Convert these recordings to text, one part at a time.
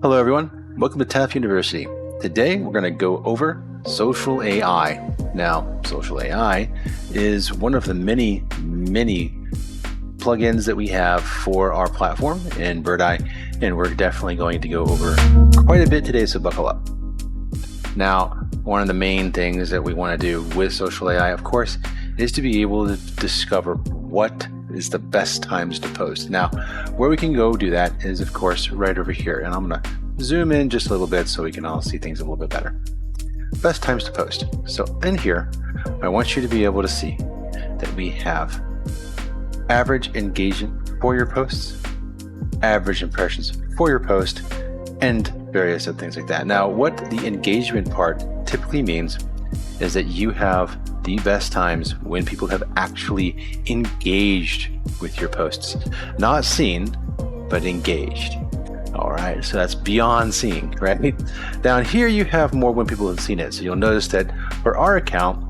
Hello everyone, welcome to TAF University. Today we're going to go over social AI. Now, social AI is one of the many plugins that we have for our platform in Birdeye, and we're definitely going to go over quite a bit today, so buckle up. Now, one of the main things that we want to do with social AI, of course, is to be able to discover what is the best times to post. Now, where we can go do that is, of course, right over here. And I'm going to zoom in just a little bit so we can all see things a little bit better. Best times to post. So in here, I want you to be able to see that we have average engagement for your posts, average impressions for your post, and various other things like that. Now, what the engagement part typically means is that you have the best times when people have actually engaged with your posts. Not seen, but engaged. All right, so that's beyond seeing, right? Down here you have more when people have seen it. So you'll notice that for our account,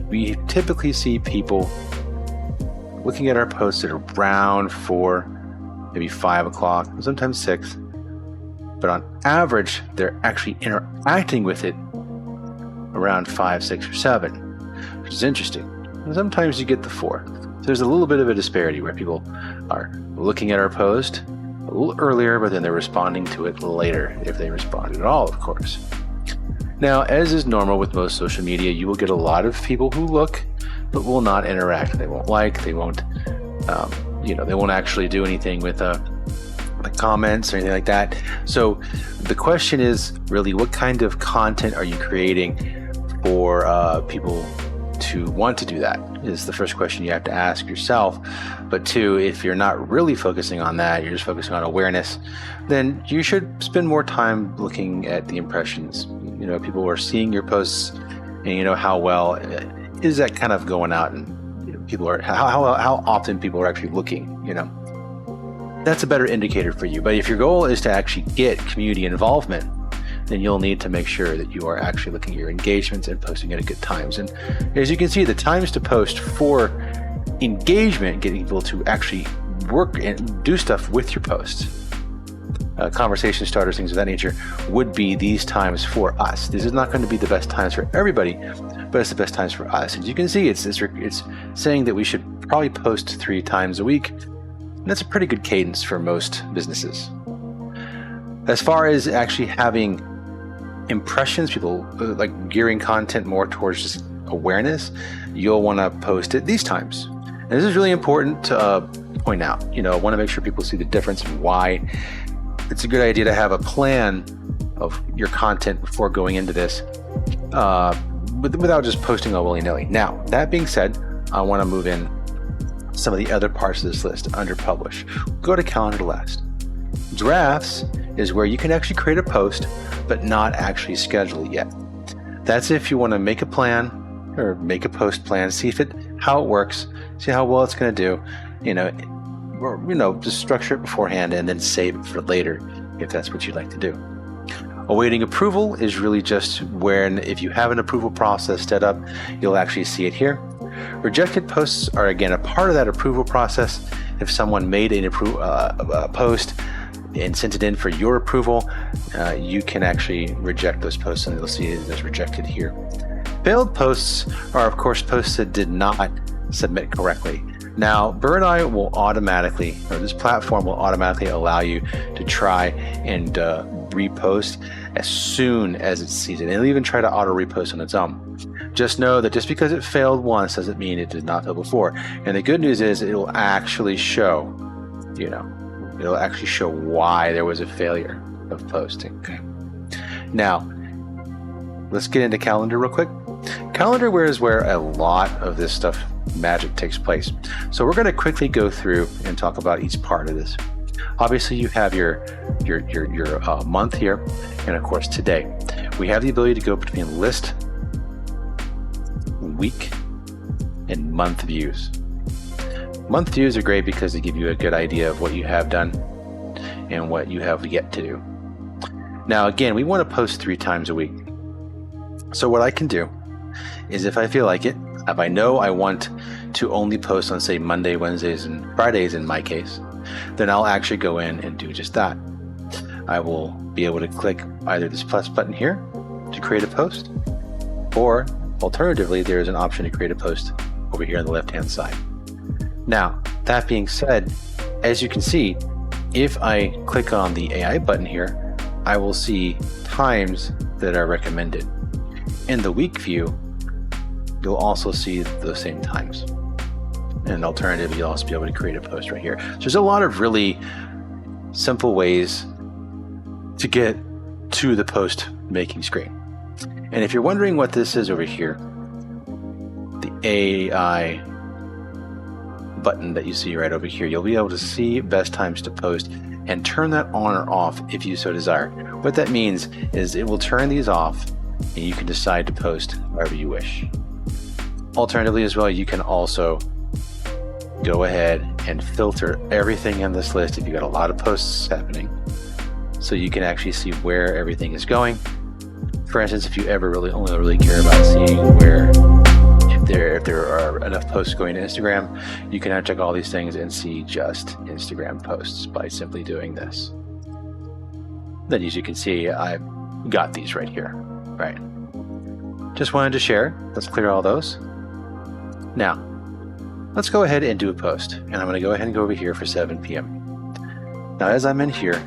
we typically see people looking at our posts at around 4, maybe 5 o'clock, sometimes 6. But on average, they're actually interacting with it around 5, 6, or 7, which is interesting. And sometimes you get the 4. So there's a little bit of a disparity where people are looking at our post a little earlier, but then they're responding to it later, if they responded at all, of course. Now, as is normal with most social media, you will get a lot of people who look, but will not interact. They won't like, they won't, they won't actually do anything with the comments or anything like that. So the question is really, what kind of content are you creating for people to want to do that, is the first question you have to ask yourself. But two, if you're not really focusing on that, you're just focusing on awareness, then you should spend more time looking at the impressions. People are seeing your posts, and how well is that kind of going out, and people are how often people are actually looking. That's a better indicator for you. But if your goal is to actually get community involvement, then you'll need to make sure that you are actually looking at your engagements and posting at good times. And as you can see, the times to post for engagement, getting people to actually work and do stuff with your posts, conversation starters, things of that nature, would be these times for us. This is not going to be the best times for everybody, but it's the best times for us. As you can see, it's saying that we should probably post 3 times a week. And that's a pretty good cadence for most businesses. As far as actually having impressions, people like gearing content more towards just awareness, you'll want to post it these times. And this is really important to point out. I want to make sure people see the difference and why it's a good idea to have a plan of your content before going into this, without just posting all willy-nilly. Now, that being said, I want to move in some of the other parts of this list under publish. Go to calendar last. Drafts is where you can actually create a post, but not actually schedule it yet. That's if you want to make a plan or make a post plan, see how it works, see how well it's going to do, or just structure it beforehand and then save it for later if that's what you'd like to do. Awaiting approval is really just when, if you have an approval process set up, you'll actually see it here. Rejected posts are again a part of that approval process. If someone made a post and sent it in for your approval, you can actually reject those posts, and you'll see it as rejected here. Failed posts are, of course, posts that did not submit correctly. Now, Birdeye will automatically, or this platform will automatically allow you to try and repost as soon as it sees it. It'll even try to auto repost on its own. Just know that just because it failed once doesn't mean it did not fail before. And the good news is it will actually show, it'll actually show why there was a failure of posting. Okay. Now, let's get into calendar real quick. Calendar is where a lot of this stuff, magic, takes place. So we're going to quickly go through and talk about each part of this. Obviously, you have your month here, and of course today. We have the ability to go between list, week, and month views. Month views are great because they give you a good idea of what you have done and what you have yet to do. Now, again, we want to post 3 times a week. So what I can do is, if I feel like it, if I know I want to only post on, say, Monday, Wednesdays, and Fridays in my case, then I'll actually go in and do just that. I will be able to click either this plus button here to create a post, or alternatively, there is an option to create a post over here on the left-hand side. Now, that being said, as you can see, if I click on the AI button here, I will see times that are recommended. In the week view, you'll also see those same times. And alternatively, you'll also be able to create a post right here. So there's a lot of really simple ways to get to the post making screen. And if you're wondering what this is over here, the AI button that you see right over here, you'll be able to see best times to post and turn that on or off if you so desire. What that means is it will turn these off and you can decide to post wherever you wish. Alternatively as well, you can also go ahead and filter everything in this list if you've got a lot of posts happening, so you can actually see where everything is going. For instance, if you ever only really care about seeing if there are enough posts going to Instagram, you can check all these things and see just Instagram posts by simply doing this. Then as you can see, I've got these right here, right? Just wanted to share. Let's clear all those. Now, let's go ahead and do a post. And I'm going to go ahead and go over here for 7 p.m. Now, as I'm in here,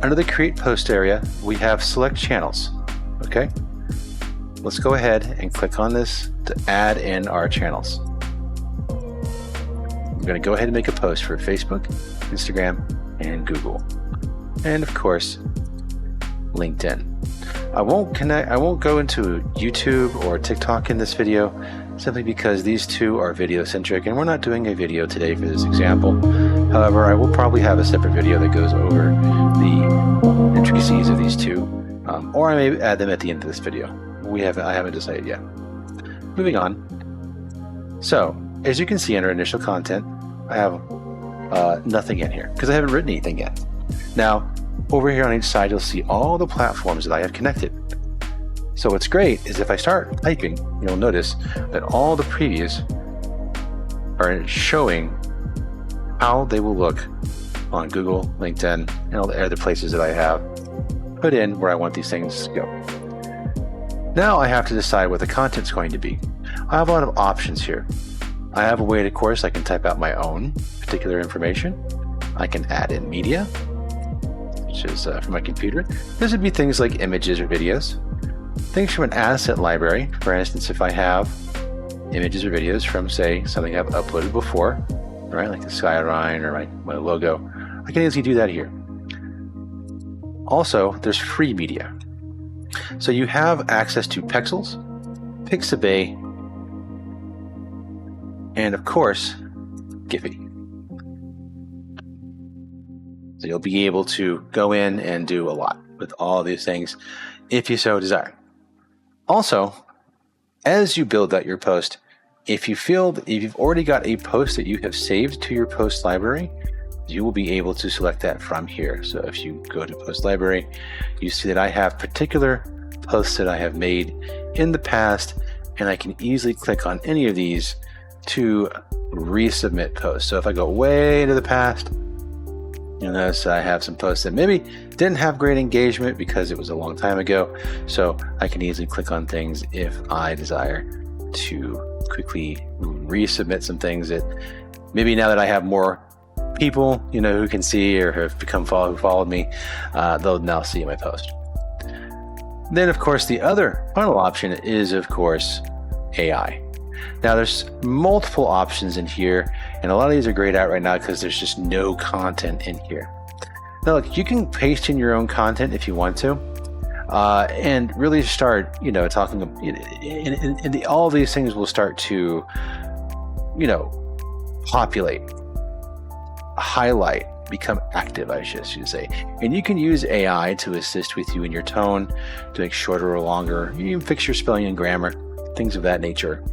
under the Create Post area, we have Select Channels. Okay? Let's go ahead and click on this to add in our channels. I'm going to go ahead and make a post for Facebook, Instagram, and Google. And of course, LinkedIn. I won't go into YouTube or TikTok in this video, simply because these two are video centric and we're not doing a video today for this example. However, I will probably have a separate video that goes over the intricacies of these two, or I may add them at the end of this video. I haven't decided yet. Moving on. So, as you can see under initial content, I have nothing in here because I haven't written anything yet. Now, over here on each side, you'll see all the platforms that I have connected. So what's great is if I start typing, you'll notice that all the previews are showing how they will look on Google, LinkedIn, and all the other places that I have put in where I want these things to go. Now I have to decide what the content's going to be. I have a lot of options here. I have a way, of course, I can type out my own particular information. I can add in media, which is from my computer. This would be things like images or videos. Things from an asset library. For instance, if I have images or videos from, say, something I've uploaded before, right, like the skyline or my logo, I can easily do that here. Also, there's free media. So you have access to Pexels, Pixabay, and of course, Giphy. So you'll be able to go in and do a lot with all these things if you so desire. Also, as you build out your post, if you've already got a post that you have saved to your post library, you will be able to select that from here. So if you go to post library, you see that I have particular posts that I have made in the past, and I can easily click on any of these to resubmit posts. So if I go way into the past, you'll notice I have some posts that maybe didn't have great engagement because it was a long time ago. So I can easily click on things if I desire to quickly resubmit some things that maybe now that I have more people, who can see or have who followed me, they'll now see my post. Then, of course, the other final option is, of course, AI. Now, there's multiple options in here, and a lot of these are grayed out right now because there's just no content in here. Now, look, you can paste in your own content if you want to, and really start, talking, and all these things will start to, populate, highlight, become active, I should say. And you can use AI to assist with you in your tone, to make shorter or longer. You can fix your spelling and grammar, things of that nature.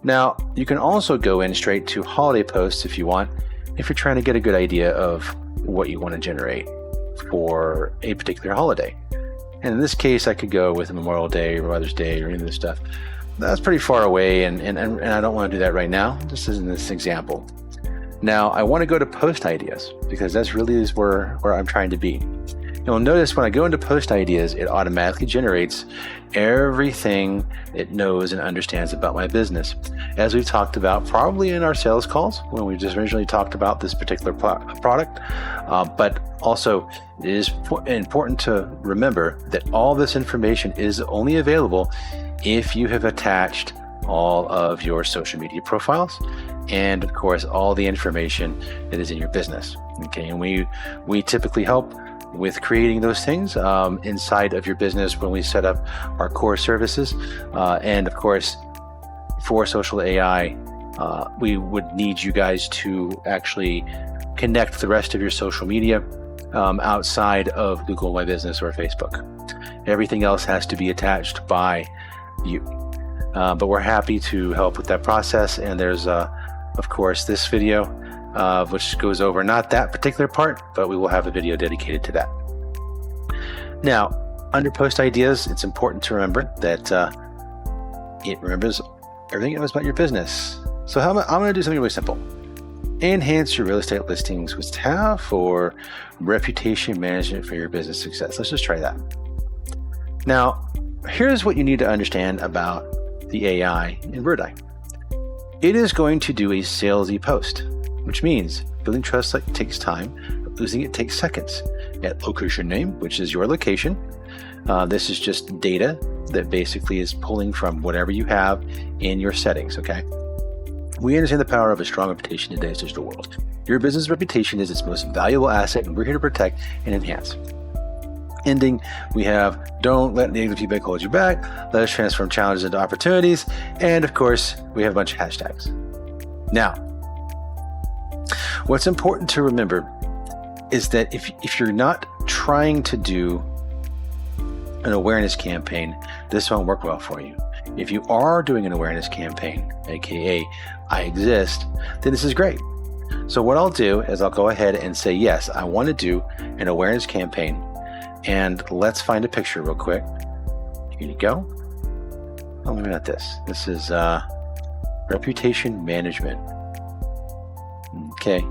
Now, you can also go in straight to holiday posts if you want, if you're trying to get a good idea of what you want to generate for a particular holiday. And in this case, I could go with Memorial Day or Mother's Day or any of this stuff. That's pretty far away, and I don't want to do that right now. This is in this example. Now, I want to go to post ideas because that's really is where I'm trying to be. You'll notice when I go into post ideas, it automatically generates everything it knows and understands about my business. As we've talked about probably in our sales calls when we just originally talked about this particular product, but also it is important to remember that all this information is only available if you have attached all of your social media profiles and of course all the information that is in your business. Okay, and we typically help with creating those things inside of your business when we set up our core services. And of course, for social AI, we would need you guys to actually connect the rest of your social media outside of Google My Business or Facebook. Everything else has to be attached by you. But we're happy to help with that process. And there's, of course, this video, which goes over not that particular part, but we will have a video dedicated to that. Now, under post ideas, it's important to remember that it remembers everything it knows about your business. So I'm going to do something really simple. Enhance your real estate listings with TAF or reputation management for your business success. Let's just try that. Now, here's what you need to understand about the AI in Birdeye. It is going to do a salesy post, which means building trust takes time, but losing it takes seconds. At location name, which is your location, this is just data that basically is pulling from whatever you have in your settings, okay? We understand the power of a strong reputation in today's digital world. Your business reputation is its most valuable asset, and we're here to protect and enhance. Ending, we have don't let negative feedback hold you back, let us transform challenges into opportunities, and of course, we have a bunch of hashtags. Now, what's important to remember is that if you're not trying to do an awareness campaign, this won't work well for you. If you are doing an awareness campaign, aka I exist, then this is great. So what I'll do is I'll go ahead and say, yes, I want to do an awareness campaign. And let's find a picture real quick. Here you go. Oh, maybe not this. This is reputation management. Okay.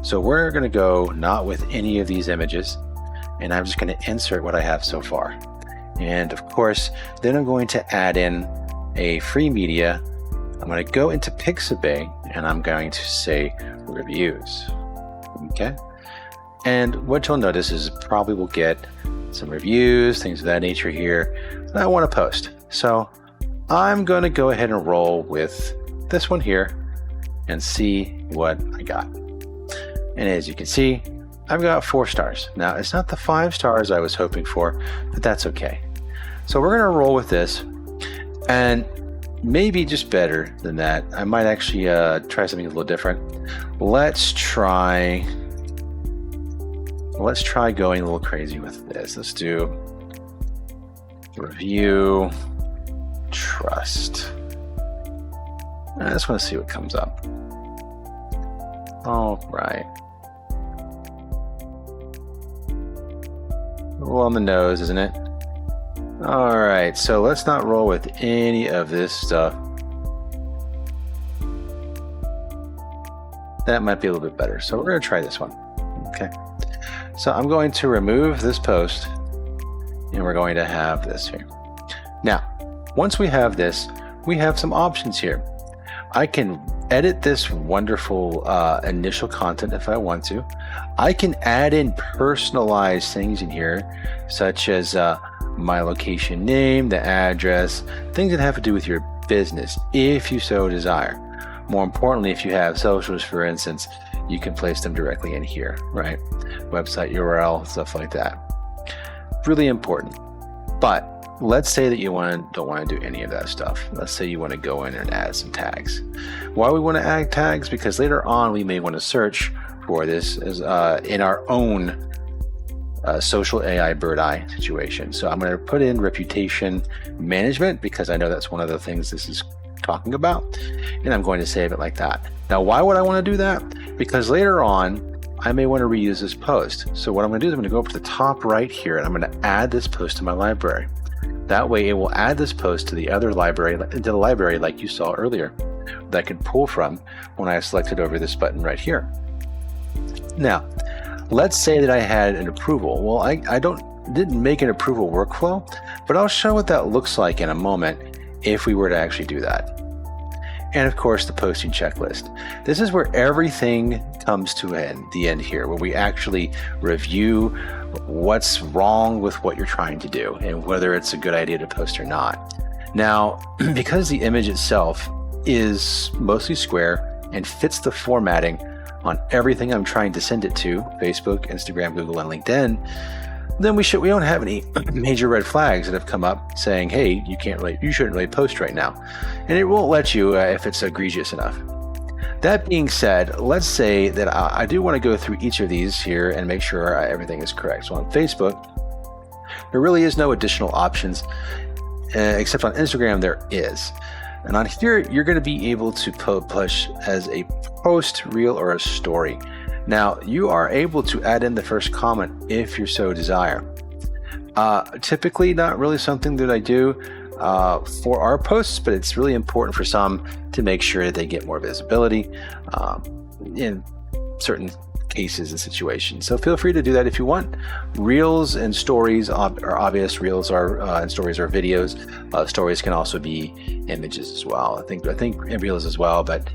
So we're going to go not with any of these images, and I'm just going to insert what I have so far. And of course, then I'm going to add in a free media. I'm going to go into Pixabay and I'm going to say reviews. Okay. And what you'll notice is probably we'll get some reviews, things of that nature here that I want to post. So I'm going to go ahead and roll with this one here and see what I got. And as you can see, I've got 4 stars. Now, it's not the 5 stars I was hoping for, but that's okay. So we're going to roll with this, and maybe just better than that, I might actually try something a little different. Let's try going a little crazy with this. Let's do review trust. I just want to see what comes up. All right. A little on the nose, isn't it? All right, so let's not roll with any of this stuff. That might be a little bit better. So we're going to try this one. Okay. So I'm going to remove this post and we're going to have this here. Now, once we have this, we have some options here. I can edit this wonderful initial content if I want to. I can add in personalized things in here, such as my location name, the address, things that have to do with your business, if you so desire. More importantly, if you have socials, for instance, you can place them directly in here, right? Website URL, stuff like that. Really important. But let's say that you don't want to do any of that stuff. Let's say you want to go in and add some tags. Why we want to add tags? Because later on we may want to search for this as in our own social AI Birdeye situation. So I'm going to put in reputation management because I know that's one of the things this is talking about, and I'm going to save it like that. Now, why would I want to do that? Because later on I may want to reuse this post. So what I'm going to do is I'm going to go up to the top right here and I'm going to add this post to my library. That way it will add this post to the other library, into the library like you saw earlier, that I can pull from when I selected over this button right here. Now, let's say that I had an approval. Well, I didn't make an approval workflow, but I'll show what that looks like in a moment if we were to actually do that. And of course, the posting checklist. This is where everything comes to the end here, where we actually review what's wrong with what you're trying to do and whether it's a good idea to post or not. Now, because the image itself is mostly square and fits the formatting on everything I'm trying to send it to, Facebook, Instagram, Google, and LinkedIn, then we don't have any major red flags that have come up saying, hey, you shouldn't really post right now. And it won't let you if it's egregious enough. That being said, let's say that I do want to go through each of these here and make sure everything is correct. So on Facebook, there really is no additional options, except on Instagram there is. And on here, you're going to be able to push as a post, reel, or a story. Now, you are able to add in the first comment if you so desire. Typically, not really something that I do for our posts, but it's really important for some to make sure that they get more visibility in certain cases and situations. So feel free to do that if you want. Reels and stories are obvious. Reels are and stories are videos. Stories can also be images as well. I think reels as well, but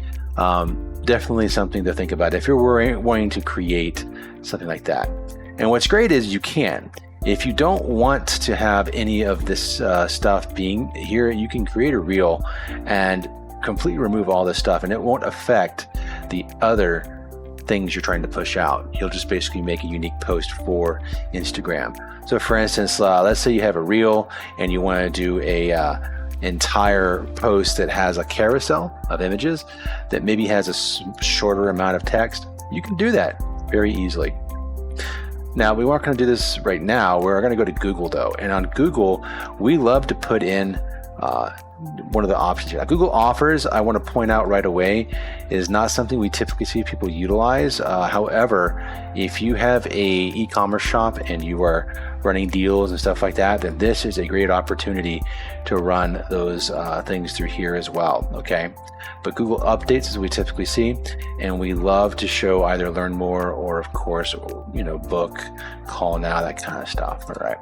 definitely something to think about if you're wanting to create something like that. And what's great is you can. If you don't want to have any of this stuff being here, you can create a reel and completely remove all this stuff, and it won't affect the other things you're trying to push out. You'll just basically make a unique post for Instagram. So for instance, let's say you have a reel and you want to do a entire post that has a carousel of images that maybe has a shorter amount of text. You can do that very easily. Now, we aren't going to do this right now. We're going to go to Google though. And on Google, we love to put in one of the options here. Now, Google Offers, I want to point out right away, is not something we typically see people utilize. However, if you have a e-commerce shop and you are running deals and stuff like that, then this is a great opportunity to run those things through here as well, okay? But Google Updates is what we typically see, and we love to show either learn more or, of course, book, call now, that kind of stuff, all right?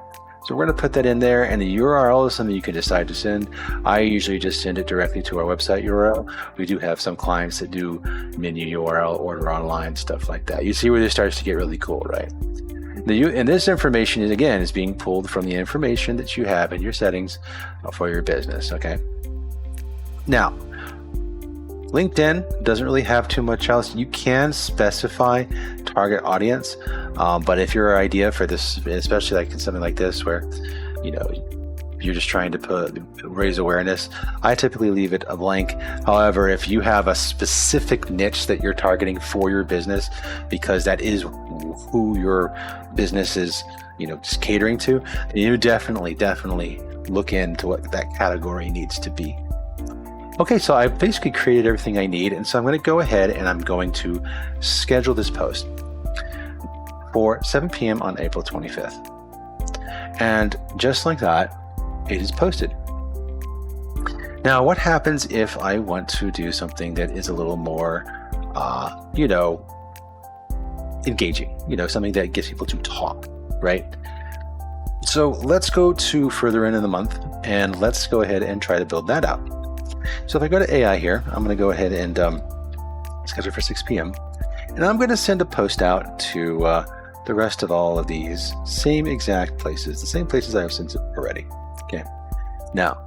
So we're going to put that in there, and the URL is something you can decide to send. I usually just send it directly to our website URL. We do have some clients that do menu URL, order online, stuff like that. You see where this starts to get really cool, right? And this information is being pulled from the information that you have in your settings for your business, okay? Now, LinkedIn doesn't really have too much else. You can specify target audience, but if your idea for this, especially like something like this where you're just trying to raise awareness, I typically leave it a blank. However, if you have a specific niche that you're targeting for your business, because that is who your business is just catering to, you definitely look into what that category needs to be. Okay, so I've basically created everything I need, and so I'm going to go ahead and I'm going to schedule this post for 7 p.m. on April 25th. And just like that, it is posted. Now, what happens if I want to do something that is a little more, engaging, something that gets people to talk, right? So let's go to further in the month, and let's go ahead and try to build that out. So if I go to AI here, I'm going to go ahead and schedule for 6 p.m. And I'm going to send a post out to the rest of all of these same exact places, the same places I've sent it already. Okay. Now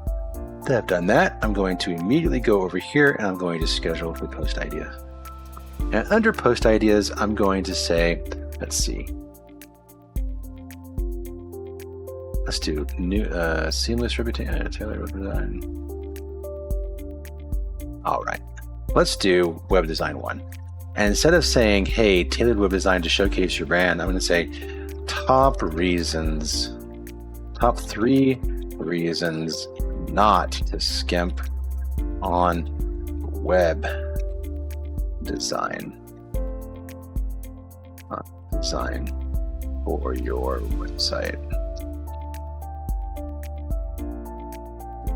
that I've done that, I'm going to immediately go over here and I'm going to schedule for post ideas. And under post ideas, I'm going to say, let's see. Let's do new seamless reputation, tailored web design. All right, let's do web design 1. And instead of saying, hey, tailored web design to showcase your brand, I'm going to say top 3 reasons not to skimp on web design. Design for your website.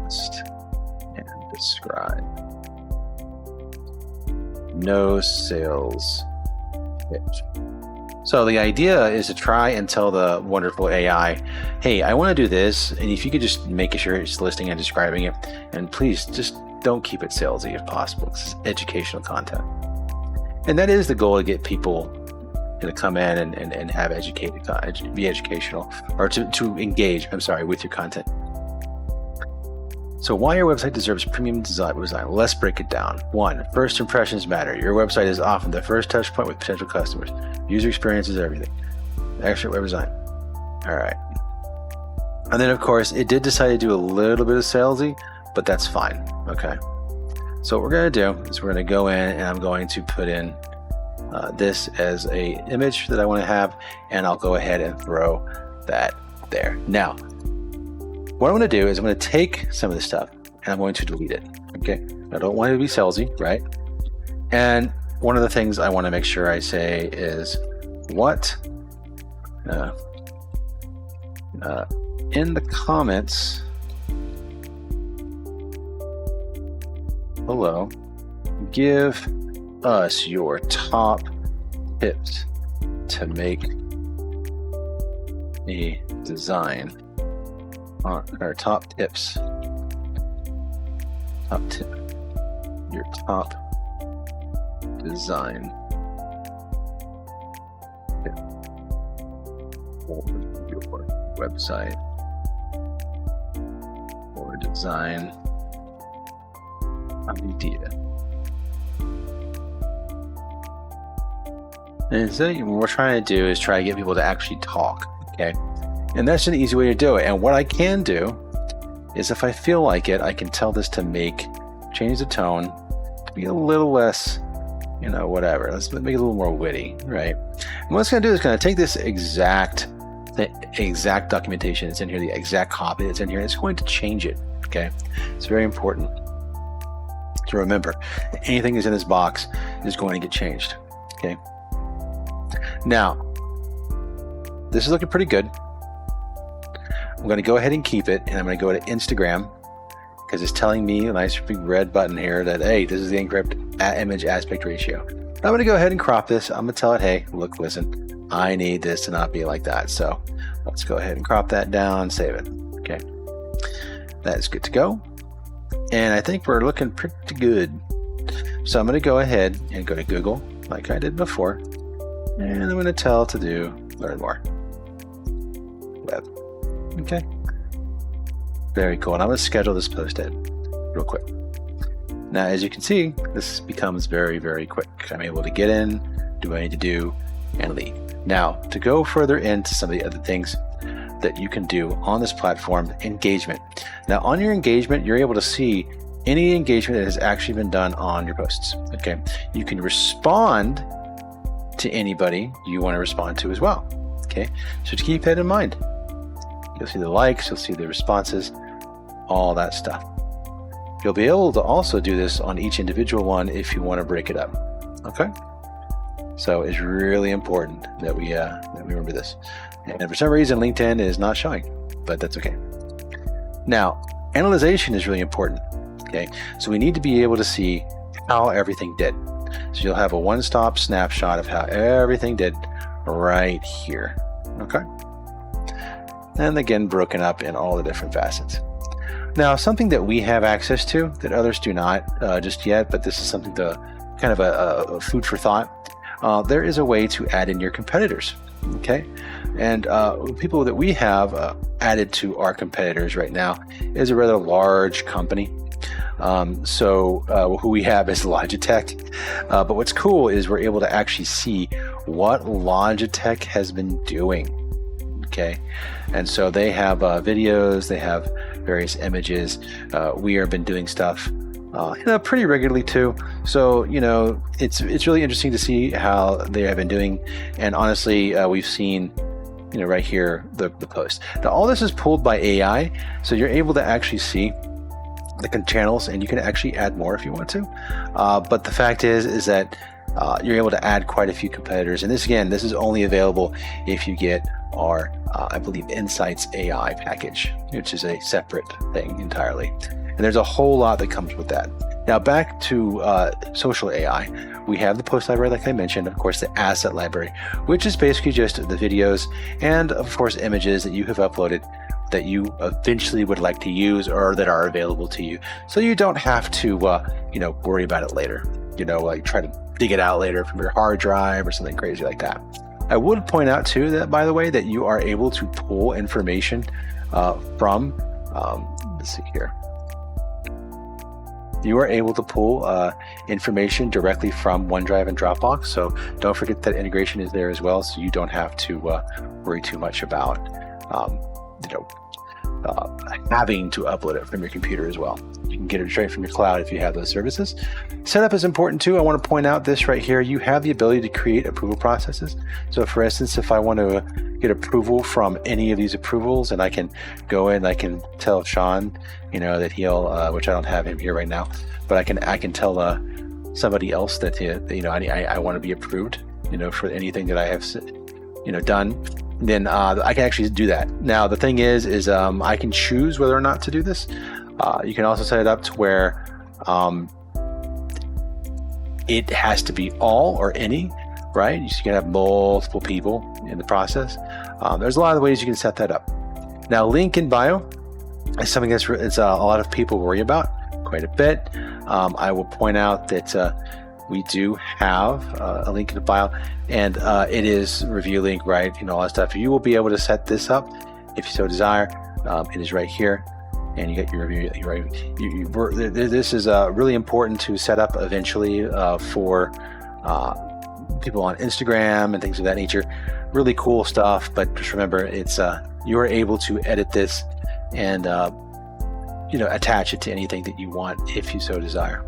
List and describe. No sales pitch. So the idea is to try and tell the wonderful AI, hey, I want to do this, and if you could just make sure it's listing and describing it, and please just don't keep it salesy if possible. It's educational content. And that is the goal, to get people to come in and have be educational, or to engage, with your content. So why your website deserves premium design. Let's break it down. 1, first impressions matter. Your website is often the first touch point with potential customers. User experience is everything. Excellent web design. All right. And then, of course, it did decide to do a little bit of salesy, but that's fine. Okay. So what we're going to do is we're going to go in, and I'm going to put in this as a image that I want to have, and I'll go ahead and throw that there. Now, what I'm going to do is I'm going to take some of this stuff and I'm going to delete it. Okay. I don't want it to be salesy, right? And one of the things I want to make sure I say is what in the comments below, give us your top tips to make a design. Our top tips. Top tip. Your top design tip for your website or design idea. And so what we're trying to do is try to get people to actually talk. Okay. And that's an easy way to do it. And what I can do is, if I feel like it, I can tell this to change the tone to be a little less, whatever. Let's make it a little more witty, right? And what it's going to do is going to take this exact documentation that's in here, the exact copy that's in here, and it's going to change it, okay? It's very important to remember. Anything that's in this box is going to get changed, okay? Now, this is looking pretty good. I'm going to go ahead and keep it, and I'm going to go to Instagram, because it's telling me a nice big red button here that, hey, this is the incorrect image aspect ratio. I'm going to go ahead and crop this. I'm going to tell it, hey, look, listen, I need this to not be like that. So let's go ahead and crop that down, save it. Okay. That's good to go. And I think we're looking pretty good. So I'm going to go ahead and go to Google, like I did before, and I'm going to tell it to do learn more. Web. Okay. Very cool. And I'm going to schedule this post in real quick. Now, as you can see, this becomes very, very quick. I'm able to get in, do what I need to do, and leave. Now, to go further into some of the other things that you can do on this platform, engagement. Now, on your engagement, you're able to see any engagement that has actually been done on your posts. Okay. You can respond to anybody you want to respond to as well. Okay. So to keep that in mind. You'll see the likes, you'll see the responses, all that stuff. You'll be able to also do this on each individual one if you want to break it up. Okay? So it's really important that we remember this. And for some reason, LinkedIn is not showing, but that's okay. Now, analyzation is really important. Okay? So we need to be able to see how everything did. So you'll have a one-stop snapshot of how everything did right here. Okay? And again, broken up in all the different facets. Now, something that we have access to that others do not just yet, but this is something to kind of a food for thought. There is a way to add in your competitors, okay? And people that we have added to our competitors right now is a rather large company. Who we have is Logitech. But what's cool is we're able to actually see what Logitech has been doing. Okay, and so they have videos, they have various images. We have been doing stuff pretty regularly too. So it's really interesting to see how they have been doing. And honestly, we've seen right here the post. Now all this is pulled by AI, so you're able to actually see the channels, and you can actually add more if you want to. But the fact is that you're able to add quite a few competitors. And this is only available if you get our, I believe, Insights AI package, which is a separate thing entirely. And there's a whole lot that comes with that. Now back to social AI. we have the post library, like I mentioned, of course, the asset library, which is basically just the videos and, of course, images that you have uploaded that you eventually would like to use or that are available to you. So you don't have to, worry about it later, like try to dig it out later from your hard drive or something crazy like that. I would point out too that, by the way, that you are able to pull information from, let's see here. You are able to pull information directly from OneDrive and Dropbox. So don't forget that integration is there as well. So you don't have to worry too much about, having to upload it from your computer as well. You can get it straight from your cloud if you have those services. Setup is important too. I want to point out this right here. You have the ability to create approval processes. So for instance, if I want to get approval from any of these approvals, and I can go in, I can tell Sean, that he'll, which I don't have him here right now, but I can tell somebody else that, I want to be approved, for anything that I have, done. Then I can actually do that. Now, the thing is I can choose whether or not to do this. You can also set it up to where it has to be all or any, right? You can have multiple people in the process. There's a lot of ways you can set that up. Now, link in bio is something that's a lot of people worry about quite a bit. I will point out that we do have a link in the bio, and it is review link, right? All that stuff. You will be able to set this up if you so desire. It is right here, and you get your review. This is really important to set up eventually for people on Instagram and things of that nature. Really cool stuff, but just remember, it's you are able to edit this and attach it to anything that you want if you so desire.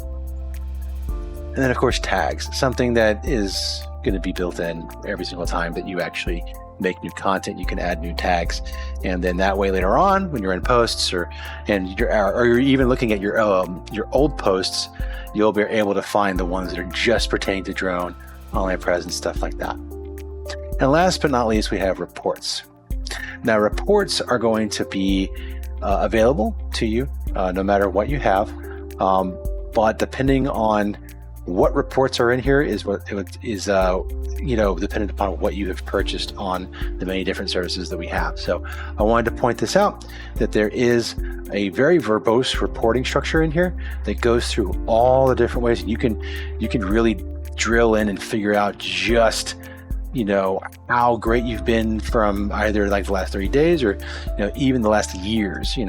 And then, of course, tags, something that is going to be built in every single time that you actually make new content. You can add new tags, and then that way later on, when you're in posts or you're even looking at your old posts, you'll be able to find the ones that are just pertaining to drone, online presence, stuff like that. And last but not least, we have reports. Now, reports are going to be available to you no matter what you have, but depending on what reports are in here is what is dependent upon what you have purchased on the many different services that we have. So I wanted to point this out, that there is a very verbose reporting structure in here that goes through all the different ways. You can really drill in and figure out just how great you've been from either like the last 30 days or even the last years. You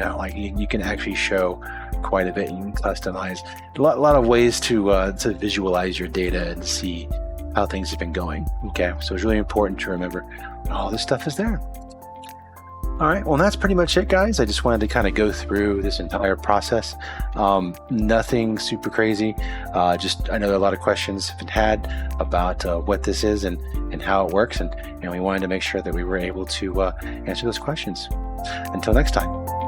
can actually show quite a bit, and you can customize a lot of ways to visualize your data and see how things have been going. Okay, so it's really important to remember all this stuff is there. All right, well, that's pretty much it, guys. I just wanted to kind of go through this entire process. Nothing super crazy. I know there are a lot of questions have been had about what this is and how it works, and we wanted to make sure that we were able to answer those questions. Until next time.